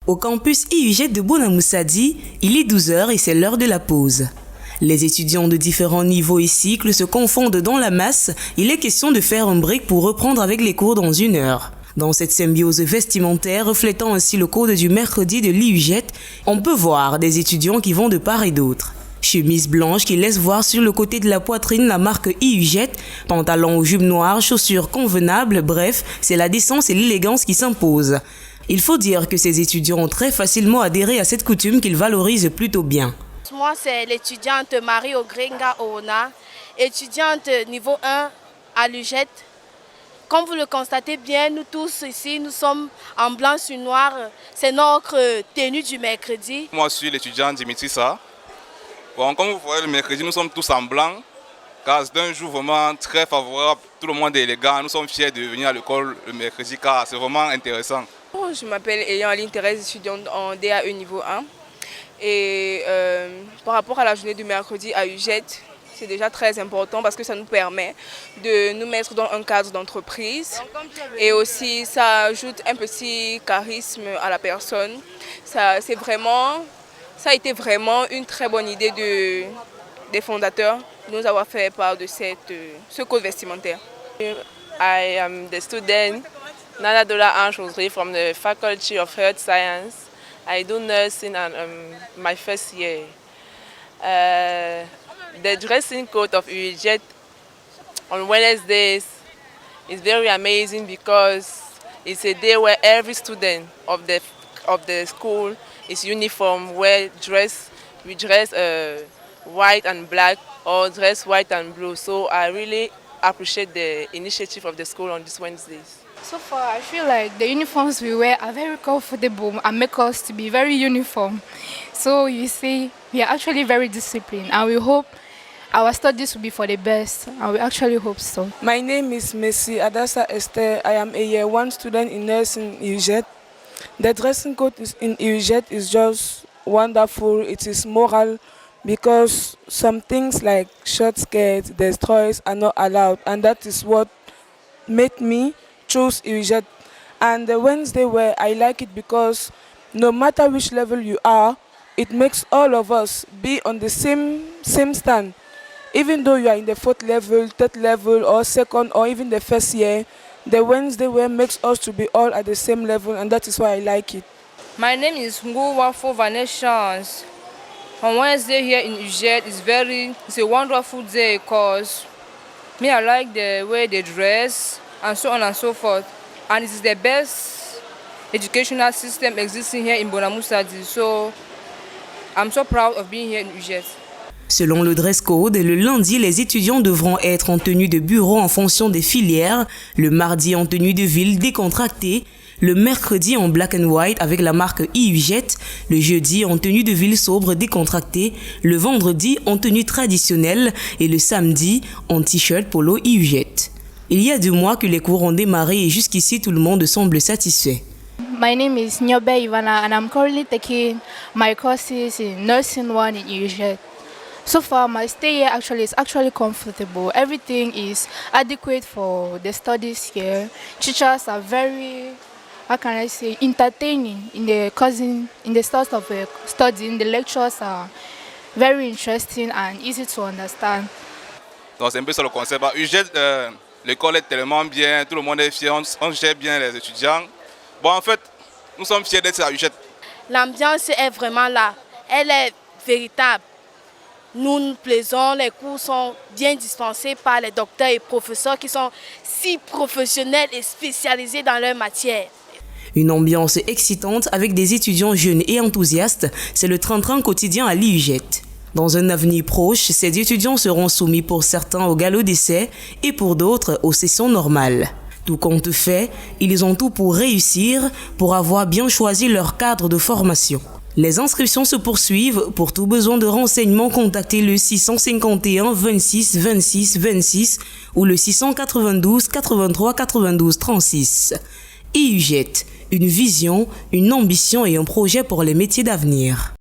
Au campus IUJET de Bonamoussadi, il est 12 h et c'est l'heure de la pause. Les étudiants de différents niveaux et cycles se confondent dans la masse. Il est question de faire un break pour reprendre avec les cours dans 1 heure. Dans cette symbiose vestimentaire reflétant ainsi le code du mercredi de l'IUJET, on peut voir des étudiants qui vont de part et d'autre. Chemise blanche qui laisse voir sur le côté de la poitrine la marque IUJET, pantalon aux jupes noires, chaussures convenables, bref, c'est la décence et l'élégance qui s'imposent. Il faut dire que ces étudiants ont très facilement adhéré à cette coutume qu'ils valorisent plutôt bien. Moi, c'est l'étudiante Marie Ogrenga Oona, étudiante niveau 1 à l'UJET. Comme vous le constatez bien, nous tous ici, nous sommes en blanc sur noir. C'est notre tenue du mercredi. Moi, je suis l'étudiant Dimitri Sa. Bon, comme vous voyez, le mercredi, nous sommes tous en blanc, car c'est un jour vraiment très favorable. Tout le monde est élégant. Nous sommes fiers de venir à l'école le mercredi, car c'est vraiment intéressant. Je m'appelle Eliane Thérèse, étudiante en DAE niveau 1. Et par rapport à la journée du mercredi à UJET, c'est déjà très important parce que ça nous permet de nous mettre dans un cadre d'entreprise. Et aussi, ça ajoute un petit charisme à la personne. Ça a été vraiment une très bonne idée des fondateurs de nous avoir fait part de ce code vestimentaire. I am the student Nana Dola Anne-Chosri from the Faculty of Health Science. I do nursing and my first year. The dressing code of UJET on Wednesdays is very amazing because it's a day where every student of the school is uniform. We dress white and black or dress white and blue. So I really appreciate the initiative of the school on these Wednesdays. So far, I feel like the uniforms we wear are very comfortable and make us to be very uniform. So you see, we are actually very disciplined and we hope our studies will be for the best, and we actually hope so. My name is Messi Adassa Esther. I am a year 1 student in nursing in UJET. The dressing code in UJET is just wonderful. It is moral because some things like short skirts, the toys are not allowed, and that is what made me choose UJET. And the Wednesday where I like it because no matter which level you are, it makes all of us be on the same stand. Even though you are in the 4th level, 3rd level, or 2nd, or even the 1st year, the Wednesday where makes us to be all at the same level, and that is why I like it. My name is Nguwafo Vanessa. On Wednesday here in UJET it's a wonderful day because I like the way they dress and so on and so forth. And it is the best educational system existing here in Bonamoussadi. So I'm so proud of being here in UJET. Selon le dress code, le lundi, les étudiants devront être en tenue de bureau en fonction des filières, le mardi en tenue de ville décontractée, le mercredi en black and white avec la marque IUJET, le jeudi en tenue de ville sobre décontractée, le vendredi en tenue traditionnelle et le samedi en t-shirt polo IUJET. Il y a 2 mois que les cours ont démarré et jusqu'ici tout le monde semble satisfait. My name is Nyobe Ivana and I'm currently taking my courses in Nursing 1 in UJET. So far, my stay here is actually comfortable. Everything is adequate for the studies here. Teachers are very, entertaining in the start of studying. The lectures are very interesting and easy to understand. Donc c'est un peu ça le concept. UJET, l'école est tellement bien, tout le monde est fier, on gère bien les étudiants. Bon, en fait, nous sommes fiers d'être à UJET. L'ambiance est vraiment là. Elle est véritable. Nous nous plaisons, les cours sont bien dispensés par les docteurs et professeurs qui sont si professionnels et spécialisés dans leur matière. Une ambiance excitante avec des étudiants jeunes et enthousiastes, c'est le train-train quotidien à l'IUJET. Dans un avenir proche, ces étudiants seront soumis pour certains au galop d'essai et pour d'autres aux sessions normales. Tout compte fait, ils ont tout pour réussir, pour avoir bien choisi leur cadre de formation. Les inscriptions se poursuivent. Pour tout besoin de renseignements, contactez le 651 26 26 26 ou le 692 83 92 36. IUJET, une vision, une ambition et un projet pour les métiers d'avenir.